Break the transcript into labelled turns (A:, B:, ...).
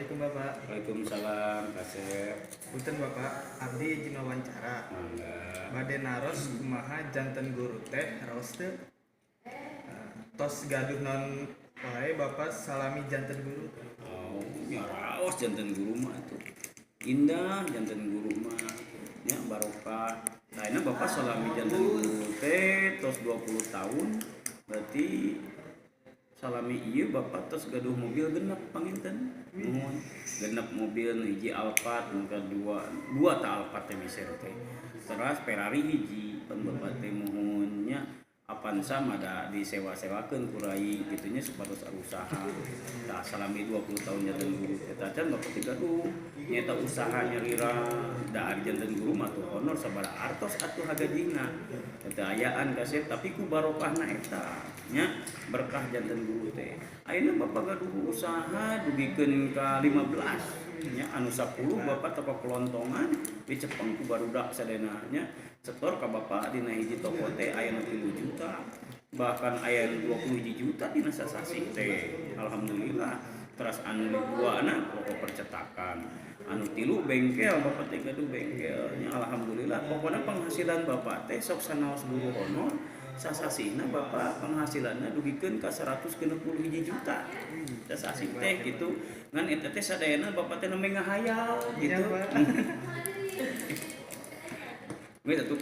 A: Assalamualaikum Bapak.
B: Waalaikumsalam, Kasep.
A: Punten Bapak, abdi jeung wawancara.
B: Mangga.
A: Bade naros kumaha janten guru teh raos teu? Tos gaduh non wae Bapak salami janten guru.
B: Oh, nya raos janten guru mah tuh. Indah janten guru mah. Nya barokah. Lainna Bapak salami janten guru teh tos 20 tahun. Berarti salami ieu Bapak tos gaduh mobil genep panginten. Nuhun. Genep mobil hiji Alphard, mungkin dua ta Alphard teh miser teh. Terus Ferrari hiji, pan Bapak teh mohon nya Avanza mada disewa-sewakeun ku rai kitunya supados usaha. Tah salami 20 tahun janten guru eta can Bapak teh gaduh nyaeta usaha nyarira da ari janten guru mah tuh honor sabaraha artos atuh hagajina. Eta ayaan Kasep tapi ku barokahna eta nya berkah janten guru teh. Ayeuna Bapak gaduh usaha dugikeun ka 15 nya anu 10 Bapak toko kelontongan dicepeng ku barudak sadena nya setor ka Bapak dina hiji toko teh aya nu 3 juta bahkan aya nu 21 juta dina sasasi teh alhamdulillah. Terus anu dibuana pokok percetakan anu 3 bengkel Bapak teh gaduh bengkelnya alhamdulillah. Pokoknya penghasilan Bapak teh sok sanaos guru honor sasasina Bapak penghasilanna dugikeun ka 160 juta sasasi teh gitu ngan eta teh sadayana Bapak teh nembe ngahayal gitu. Weh tuh